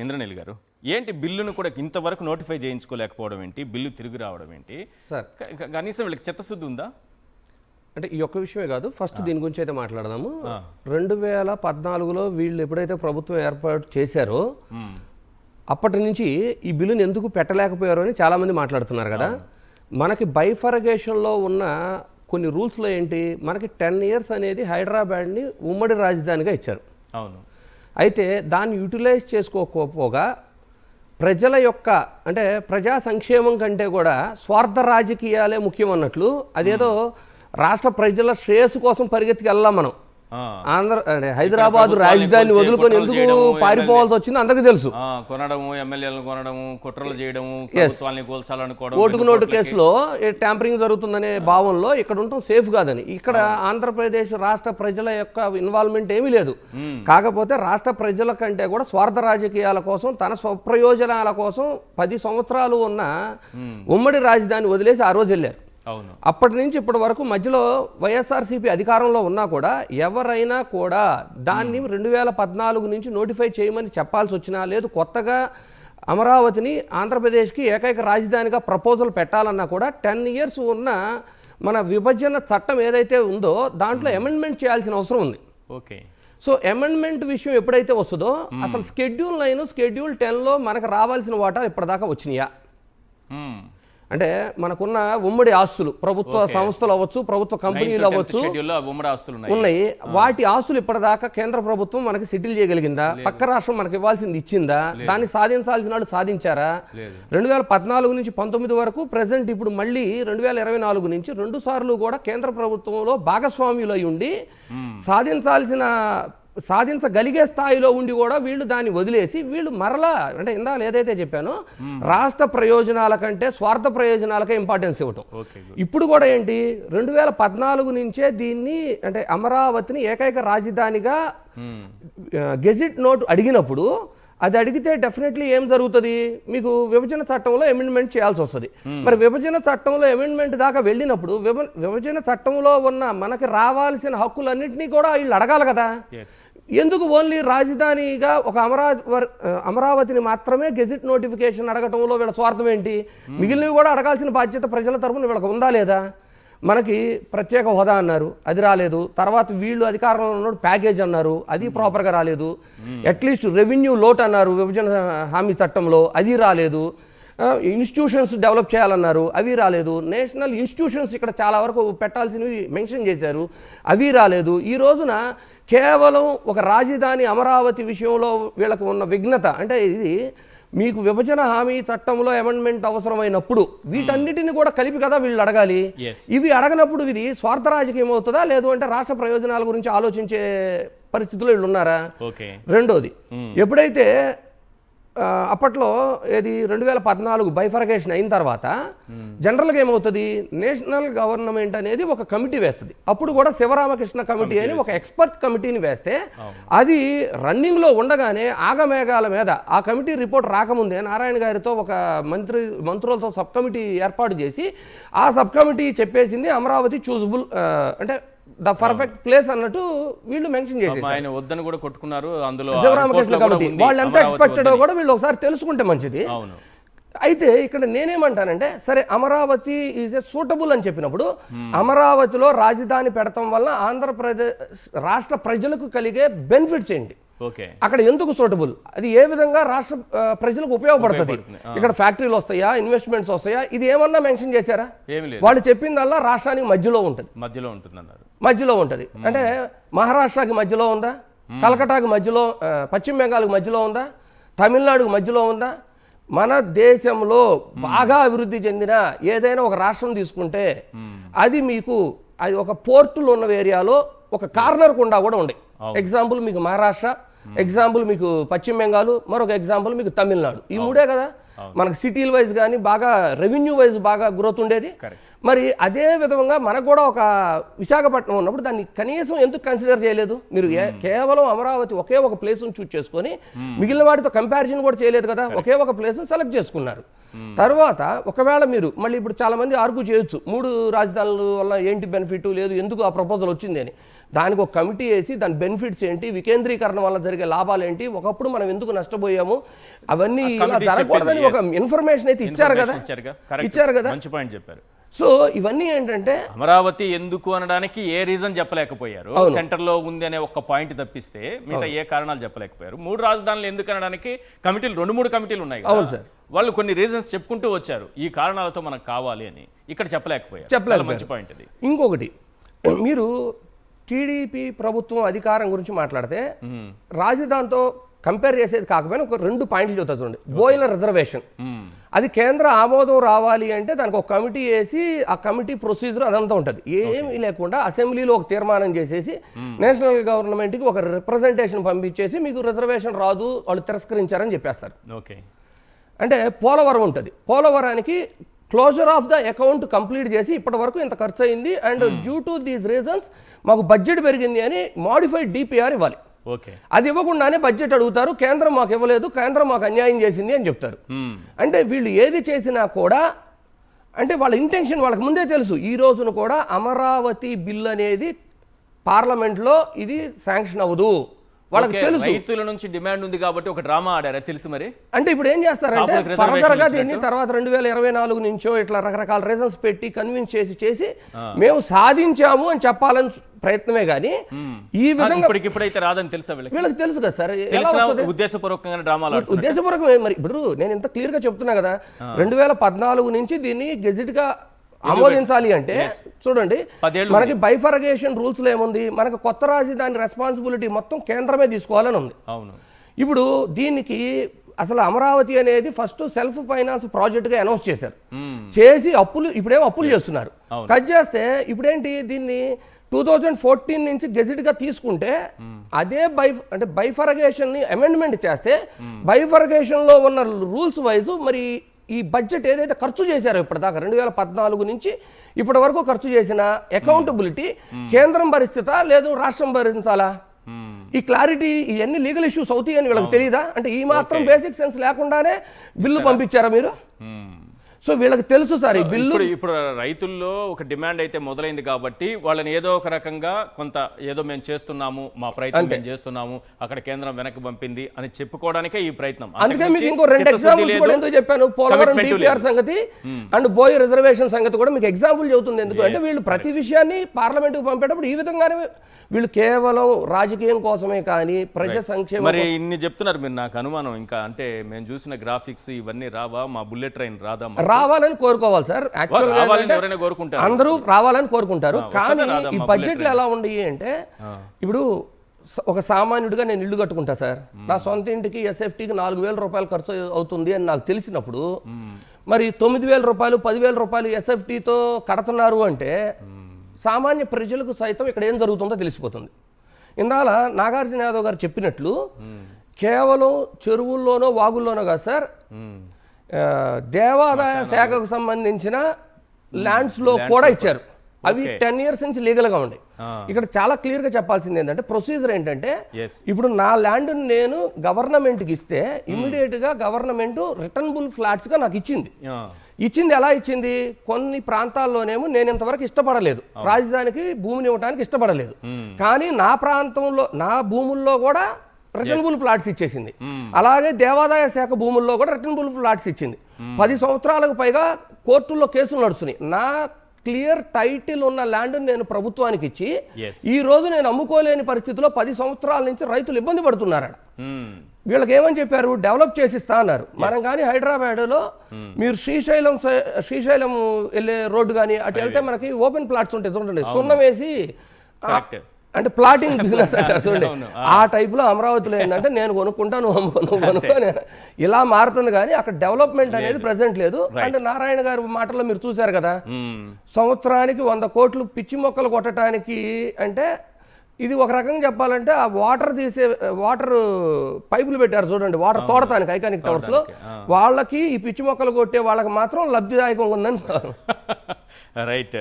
ఇంద్రనీల్ గారు ఏంటి బిల్లును కూడా ఇంతవరకు నోటిఫై చేయించుకోలేకపోవడం ఏంటి, బిల్లు తిరిగి రావడం ఏంటి? సార్ కనీసం వీళ్ళకి చిత్తశుద్ధి ఉందా? అంటే ఈ ఒక్క విషయమే కాదు, ఫస్ట్ దీని గురించి అయితే మాట్లాడదాము. 2014లో వీళ్ళు ఎప్పుడైతే ప్రభుత్వం ఏర్పాటు చేశారో అప్పటి నుంచి ఈ బిల్లుని ఎందుకు పెట్టలేకపోయారో అని చాలామంది మాట్లాడుతున్నారు కదా. మనకి బైఫర్గేషన్లో ఉన్న కొన్ని రూల్స్లో ఏంటి, మనకి 10 years అనేది హైదరాబాద్ని ఉమ్మడి రాజధానిగా ఇచ్చారు. అవును. అయితే దాన్ని యూటిలైజ్ చేసుకోకపోగా ప్రజల యొక్క అంటే ప్రజా సంక్షేమం కంటే కూడా స్వార్థ రాజకీయాలే ముఖ్యం అన్నట్లు అదేదో రాష్ట్ర ప్రజల శ్రేయస్సు కోసం పరిగెత్తికి వెళ్ళాం మనం. ఆంధ్ర అంటే హైదరాబాద్ రాజధాని వదులుకొని ఎందుకు పారిపోవాల్సి వచ్చింది అందరికీ తెలుసు. కొనడము, ఎమ్మెల్యేలను కొనడము, కుట్రలు చేయడము, ఓటుకు నోటు కేసులో ట్యాంపరింగ్ జరుగుతుందనే భావంలో ఇక్కడ ఉండటం సేఫ్ కాదని, ఇక్కడ ఆంధ్రప్రదేశ్ రాష్ట్ర ప్రజల యొక్క ఇన్వాల్వ్మెంట్ ఏమీ లేదు. కాకపోతే రాష్ట్ర ప్రజల కంటే కూడా స్వార్థ రాజకీయాల కోసం తన స్వప్రయోజనాల కోసం 10 సంవత్సరాలు ఉన్న ఉమ్మడి రాజధాని వదిలేసి ఆ రోజు వెళ్ళారు. అప్పటి నుంచి ఇప్పటి వరకు మధ్యలో వైఎస్ఆర్సీపీ అధికారంలో ఉన్నా కూడా ఎవరైనా కూడా దాన్ని 2014 నుంచి నోటిఫై చేయమని చెప్పాల్సి వచ్చినా, లేదు కొత్తగా అమరావతిని ఆంధ్రప్రదేశ్కి ఏకైక రాజధానిగా ప్రపోజల్ పెట్టాలన్నా కూడా 10 years ఉన్న మన విభజన చట్టం ఏదైతే ఉందో దాంట్లో అమెండ్మెంట్ చేయాల్సిన అవసరం ఉంది. ఓకే. సో అమెండ్మెంట్ విషయం ఎప్పుడైతే వస్తుందో అసలు Schedule 9, Schedule 10లో మనకు రావాల్సిన వాటా ఇప్పటిదాకా వచ్చినాయా? అంటే మనకున్న ఉమ్మడి ఆస్తులు ప్రభుత్వ సంస్థలు అవ్వచ్చు, ప్రభుత్వ కంపెనీలు అవ్వచ్చు ఉన్నాయి. వాటి ఆస్తులు ఇప్పటిదాకా కేంద్ర ప్రభుత్వం మనకి సెటిల్ చేయగలిగిందా? పక్క రాష్ట్రం మనకి ఇవ్వాల్సింది ఇచ్చిందా? దాన్ని సాధించాల్సిన వాళ్ళు సాధించారా? 2014 నుంచి 19 వరకు ప్రెసెంట్ ఇప్పుడు మళ్ళీ 2024 నుంచి 2 సార్లు కూడా కేంద్ర ప్రభుత్వంలో భాగస్వామ్యులై ఉండి సాధించగలిగే స్థాయిలో ఉండి కూడా వీళ్ళు దాన్ని వదిలేసి వీళ్ళు మరలా అంటే ఇందాక ఏదైతే చెప్పానో రాష్ట్ర ప్రయోజనాల కంటే స్వార్థ ప్రయోజనాలకే ఇంపార్టెన్స్ ఇవ్వటం. ఇప్పుడు కూడా ఏంటి 2014 నుంచే దీన్ని అంటే అమరావతిని ఏకైక రాజధానిగా గెజిట్ నోట్ అడిగినప్పుడు అది అడిగితే డెఫినెట్లీ ఏం జరుగుతుంది, మీకు విభజన చట్టంలో అమెండ్మెంట్ చేయాల్సి వస్తుంది. మరి విభజన చట్టంలో అమెండ్మెంట్ దాకా వెళ్ళినప్పుడు విభజన చట్టంలో ఉన్న మనకి రావాల్సిన హక్కులన్నింటినీ కూడా వీళ్ళు అడగాలి కదా. ఎందుకు ఓన్లీ రాజధానిగా ఒక అమరావతిని మాత్రమే గెజిట్ నోటిఫికేషన్ అడగటంలో వీళ్ళ స్వార్థం ఏంటి? మిగిలినవి కూడా అడగాల్సిన బాధ్యత ప్రజల తరపున వీళ్ళకి ఉందా లేదా? మనకి ప్రత్యేక హోదా అన్నారు, అది రాలేదు. తర్వాత వీళ్ళు అధికారంలో ఉన్నప్పుడు ప్యాకేజ్ అన్నారు, అది ప్రాపర్గా రాలేదు. అట్లీస్ట్ రెవెన్యూ లోట్ అన్నారు విభజన హామీ చట్టంలో, అది రాలేదు. ఇన్స్టిట్యూషన్స్ డెవలప్ చేయాలన్నారు, అవి రాలేదు. నేషనల్ ఇన్స్టిట్యూషన్స్ ఇక్కడ చాలా వరకు పెట్టాల్సినవి మెన్షన్ చేశారు, అవి రాలేదు. ఈ రోజున కేవలం ఒక రాజధాని అమరావతి విషయంలో వీళ్ళకు ఉన్న విఘ్నత అంటే ఇది మీకు విభజన హామీ చట్టంలో అమెండ్మెంట్ అవసరమైనప్పుడు వీటన్నిటిని కూడా కలిపి కదా వీళ్ళు అడగాలి. ఇవి అడగనప్పుడు ఇది స్వార్థ రాజకీయం అవుతుందా, లేదు అంటే రాష్ట్ర ప్రయోజనాల గురించి ఆలోచించే పరిస్థితుల్లో వీళ్ళు ఉన్నారా? రెండోది, ఎప్పుడైతే అప్పట్లో ఏది 2014 బైఫర్గేషన్ అయిన తర్వాత జనరల్గా ఏమవుతుంది, నేషనల్ గవర్నమెంట్ అనేది ఒక కమిటీ వేస్తుంది. అప్పుడు కూడా శివరామకృష్ణ కమిటీ అని ఒక ఎక్స్పర్ట్ కమిటీని వేస్తే అది రన్నింగ్లో ఉండగానే ఆగమేఘాల మీద ఆ కమిటీ రిపోర్ట్ రాకముందే నారాయణ గారితో ఒక మంత్రులతో సబ్ కమిటీ ఏర్పాటు చేసి ఆ సబ్ కమిటీ చెప్పేసింది అమరావతి చూజబుల్ అంటే ద పర్ఫెక్ట్ ప్లేస్ అన్నట్టు వీళ్ళు మెన్షన్ చేసి ఆయన వద్దని కూడా కొట్టుకున్నారు. అందులో శివరామకృష్ణ కమిటీ వాళ్ళు ఎంత ఎక్స్పెక్టెడో కూడా వీళ్ళు ఒకసారి తెలుసుకుంటే మంచిది. అయితే ఇక్కడ నేనేమంటానంటే సరే అమరావతి ఈజ్ ఏ సూటబుల్ అని చెప్పినప్పుడు అమరావతిలో రాజధాని పెడతాం వల్ల ఆంధ్రప్రదేశ్ రాష్ట్ర ప్రజలకు కలిగే బెనిఫిట్స్ ఏంటి, అక్కడ ఎందుకు సూటబుల్, అది ఏ విధంగా రాష్ట్ర ప్రజలకు ఉపయోగపడుతుంది, ఇక్కడ ఫ్యాక్టరీలు వస్తాయా, ఇన్వెస్ట్మెంట్స్ వస్తాయా, ఇది ఏమన్నా మెన్షన్ చేశారా? వాళ్ళు చెప్పిందల్లా రాష్ట్రానికి మధ్యలో ఉంటుంది. అంటే మహారాష్ట్రకి మధ్యలో ఉందా, కలకటాకి మధ్యలో, పశ్చిమ బెంగాల్కి మధ్యలో ఉందా, తమిళనాడుకి మధ్యలో ఉందా? మన దేశంలో బాగా అభివృద్ధి చెందిన ఏదైనా ఒక రాష్ట్రం తీసుకుంటే అది మీకు అది ఒక పోర్టులు ఉన్న ఏరియాలో ఒక కార్నర్ కుండా కూడా ఉండే. ఎగ్జాంపుల్ మీకు మహారాష్ట్ర, ఎగ్జాంపుల్ మీకు పశ్చిమ బెంగాల్, మరొక ఎగ్జాంపుల్ మీకు తమిళనాడు. ఈ మూడే కదా మనకు సిటీల వైజ్ కానీ బాగా రెవెన్యూ వైజ్ బాగా గ్రోత్ ఉండేది. మరి అదే విధంగా మనకు కూడా ఒక విశాఖపట్నం ఉన్నప్పుడు దాన్ని కనీసం ఎందుకు కన్సిడర్ చేయలేదు మీరు? కేవలం అమరావతి ఒకే ఒక ప్లేస్ను చూస్ చేసుకొని మిగిలిన వాటితో కంపారిజన్ కూడా చేయలేదు కదా, ఒకే ఒక ప్లేస్ను సెలెక్ట్ చేసుకున్నారు. తర్వాత ఒకవేళ మీరు మళ్ళీ ఇప్పుడు చాలా మంది ఆర్గ్యూ చేయొచ్చు 3 రాజధానుల వల్ల ఏంటి బెనిఫిట్ లేదు, ఎందుకు ఆ ప్రపోజల్ వచ్చింది అని. దానికి ఒక కమిటీ వేసి దాని బెనిఫిట్స్ ఏంటి, వికేంద్రీకరణ వల్ల జరిగే లాభాలు ఏంటి, ఒకప్పుడు మనం ఎందుకు నష్టపోయాము, అవన్నీ ఇలా జరగకూడదని ఒక ఇన్ఫర్మేషన్ అయితే ఇచ్చారు కదా. మంచి పాయింట్ చెప్పారు. సో ఇవన్నీ ఏంటంటే అమరావతి ఎందుకు అనడానికి ఏ రీజన్ చెప్పలేకపోయారు. సెంటర్ లో ఉంది అనే ఒక పాయింట్ తప్పిస్తే మిగతా ఏ కారణాలు చెప్పలేకపోయారు. 3 రాజధానులు ఎందుకు అనడానికి కమిటీలు 2-3 కమిటీలు ఉన్నాయి కదా, వాళ్ళు కొన్ని రీజన్స్ చెప్పుకుంటూ వచ్చారు, ఈ కారణాలతో మనకు కావాలి అని. ఇక్కడ చెప్పలేకపోయారు. మంచి పాయింట్ ఇది. ఇంకొకటి, మీరు టీడీపీ ప్రభుత్వం అధికారం గురించి మాట్లాడితే రాజధానితో కంపేర్ చేసేది కాకపోయినా ఒక 2 పాయింట్లు చెబుతా చూడండి. బోయిలర్ రిజర్వేషన్, అది కేంద్ర ఆమోదం రావాలి అంటే దానికి ఒక కమిటీ వేసి ఆ కమిటీ ప్రొసీజర్ అదంతా ఉంటుంది. ఏమీ లేకుండా అసెంబ్లీలో ఒక తీర్మానం చేసేసి నేషనల్ గవర్నమెంట్కి ఒక రిప్రజెంటేషన్ పంపించేసి మీకు రిజర్వేషన్ రాదు, వాళ్ళు తిరస్కరించారని చెప్పేస్తారు. ఓకే. అంటే పోలవరం ఉంటుంది, పోలవరానికి closure of the account complete చేసి ఇప్పటి వరకు ఇంత ఖర్చు అయింది and due to these reasons మాకు బడ్జెట్ పెరిగింది అని మాడిఫైడ్ డిపిఆర్ ఇవ్వాలి. అది ఇవ్వకుండానే బడ్జెట్ అడుగుతారు, కేంద్రం మాకు ఇవ్వలేదు, కేంద్రం మాకు అన్యాయం చేసింది అని చెప్తారు. అంటే వీళ్ళు ఏది చేసినా కూడా అంటే వాళ్ళ ఇంటెన్షన్ వాళ్ళకి ముందే తెలుసు. ఈ రోజున కూడా అమరావతి బిల్ అనేది పార్లమెంట్లో ఇది శాంక్షన్ అవ్వదు, వాళ్ళకి తెలుసు. రైతుల నుంచి డిమాండ్ ఉంది కాబట్టి ఒక డ్రామా ఆడారా తెలుసు మరి. అంటే ఇప్పుడు ఏం చేస్తారంటే ఫర్దర్ గా దీన్ని తర్వాత 2024 నుంచో ఇట్లా రకరకాల రీజన్స్ పెట్టి కన్విన్స్ చేసి మేము సాధించాము అని చెప్పాలని ప్రయత్నమే గానీ ఈ విధంగా ఇప్పుడైతే రాదని తెలుసా వీళ్ళకి తెలుసు కదా సార్. ఉద్దేశపూర్వకంగా డ్రామాలు ఉద్దేశపూర్వకమే. మరి ఇప్పుడు నేను ఇంత క్లియర్ గా చెప్తున్నా కదా, 2014 నుంచి దీన్ని గెజిట్ గా ఆమోదించాలి అంటే చూడండి, మనకి బైఫర్గేషన్ రూల్స్ లో ఏముంది, మనకి కొత్త రాజధాని రెస్పాన్సిబిలిటీ మొత్తం కేంద్రమే తీసుకోవాలని ఉంది. ఇప్పుడు దీనికి అసలు అమరావతి అనేది ఫస్ట్ సెల్ఫ్ ఫైనాన్స్ ప్రాజెక్ట్ గా అనౌన్స్ చేశారు, చేసి అప్పులు ఇప్పుడేమో అప్పులు చేస్తున్నారు. కట్ చేస్తే ఇప్పుడేంటి, దీన్ని 2014 నుంచి గెజిట్ గా తీసుకుంటే అదే బైఫర్గేషన్ ని అమెండ్మెంట్ చేస్తే బైఫర్గేషన్ లో ఉన్న రూల్స్ వైజ్ మరి ఈ బడ్జెట్ ఏదైతే ఖర్చు చేశారో ఇప్పటిదాకా 2014 నుంచి ఇప్పటి వరకు ఖర్చు చేసిన అకౌంటబిలిటీ కేంద్రం భరిస్తుందా లేదు రాష్ట్రం భరించాలా, ఈ క్లారిటీ ఇవన్నీ లీగల్ ఇష్యూస్ అవుతాయి అని వీళ్ళకి తెలియదా? అంటే ఈ మాత్రం బేసిక్ సెన్స్ లేకుండానే బిల్లు పంపించారా మీరు? సో వీళ్ళకి తెలుసు సార్ ఈ బిల్లు. ఇప్పుడు రైతుల్లో ఒక డిమాండ్ అయితే మొదలైంది కాబట్టి వాళ్ళని ఏదో ఒక రకంగా కొంత ఏదో మేము చేస్తున్నాము, మా ప్రయత్నం మేము చేస్తున్నాము, అక్కడ కేంద్రం వెనక్కి పంపింది అని చెప్పుకోవడానికే ఈ ప్రయత్నం. అందుకే మీకు ఇంకో 2 ఎగ్జాంపుల్స్ కూడా ఎందుకు చెప్పాను, పోలవరం డిపిఆర్ సంగతి అండ్ బోయ్ రిజర్వేషన్ సంగతి కూడా మీకు ఎగ్జాంపుల్ చెబుతుంది. ఎందుకు అంటే వీళ్ళు ప్రతి విషయాన్ని పార్లమెంట్కి పంపేటప్పుడు ఈ విధంగానే వీళ్ళు కేవలం రాజకీయం కోసమే కానీ ప్రజా సంక్షేమం. మరి ఇన్ని చెప్తున్నారు మీరు, నాకు అనుమానం ఇంకా అంటే మేము చూసిన గ్రాఫిక్స్ ఇవన్నీ రావా, మా బుల్లెట్ ట్రైన్ రాదా? రావాలని కోరుకోవాలి సార్, అందరూ రావాలని కోరుకుంటారు. కానీ ఈ బడ్జెట్లు ఎలా ఉండయి అంటే, ఇప్పుడు ఒక సామాన్యుడిగా నేను ఇల్లు కట్టుకుంటా సార్, నా సొంత ఇంటికి ఎస్ఎఫ్టీకి 4,000 రూపాయలు ఖర్చు అవుతుంది అని నాకు తెలిసినప్పుడు మరి 9,000 రూపాయలు 10,000 రూపాయలు ఎస్ఎఫ్టీతో కడుతున్నారు అంటే సామాన్య ప్రజలకు సైతం ఇక్కడ ఏం జరుగుతుందో తెలిసిపోతుంది. ఇందాల నాగార్జున యాదవ్ గారు చెప్పినట్లు కేవలం చెరువుల్లోనో వాగుల్లోనో కాదు సార్, దేవాదాయ శాఖకు సంబంధించిన ల్యాండ్స్ లో కూడా ఇచ్చారు. అవి 10 years నుంచి లీగల్ గా ఉండే. ఇక్కడ చాలా క్లియర్ గా చెప్పాల్సింది ఏంటంటే ప్రొసీజర్ ఏంటంటే, ఇప్పుడు నా ల్యాండ్ నేను గవర్నమెంట్ కి ఇస్తే ఇమీడియట్ గా గవర్నమెంట్ రిటర్నబుల్ ఫ్లాట్స్ గా నాకు ఇచ్చింది. ఎలా ఇచ్చింది, కొన్ని ప్రాంతాల్లోనేమో నేను ఇంతవరకు ఇష్టపడలేదు, రాజధానికి భూమిని ఇవ్వడానికి ఇష్టపడలేదు, కానీ నా ప్రాంతంలో నా భూముల్లో కూడా రిటర్నబుల్ ప్లాట్స్ ఇచ్చేసింది. అలాగే దేవాదాయ శాఖ భూముల్లో కూడా రిటర్నబుల్ ప్లాట్స్ ఇచ్చింది. 10 సంవత్సరాలకు పైగా కోర్టుల్లో కేసులు నడుస్తున్నాయి. నా క్లియర్ టైటిల్ ఉన్న ల్యాండ్ నేను ప్రభుత్వానికి ఇచ్చి ఈ రోజు నేను అమ్ముకోలేని పరిస్థితిలో 10 సంవత్సరాల నుంచి రైతులు ఇబ్బంది పడుతున్నారు. వీళ్ళకి ఏమని చెప్పారు, డెవలప్ చేసిస్తా అన్నారు. మనం కానీ హైదరాబాద్లో మీరు శ్రీశైలం వెళ్ళే రోడ్డు కానీ అటు వెళ్తే మనకి ఓపెన్ ప్లాట్స్ ఉంటాయి చూడండి, సున్నం వేసి అంటే ప్లాటింగ్ బిజినెస్ అంటారు చూడండి. ఆ టైప్లో అమరావతిలో ఏంటంటే నేను కొనుక్కుంటా, నువ్వు కొనుక్కో, ఇలా మారుతుంది. కానీ అక్కడ డెవలప్మెంట్ అనేది ప్రెసెంట్ లేదు. అంటే నారాయణ గారి మాటల్లో మీరు చూశారు కదా, సంవత్సరానికి 100 కోట్లు పిచ్చి మొక్కలు కొట్టడానికి. అంటే ఇది ఒక రకంగా చెప్పాలంటే ఆ వాటర్ పైపులు పెట్టారు చూడండి, వాటర్ తోడటానికి ఐకానిక్ టవర్స్ లో, వాళ్ళకి ఈ పిచ్చి మొక్కలు కొట్టే వాళ్ళకి మాత్రం లబ్ధిదాయకంగా ఉందని. రైట్.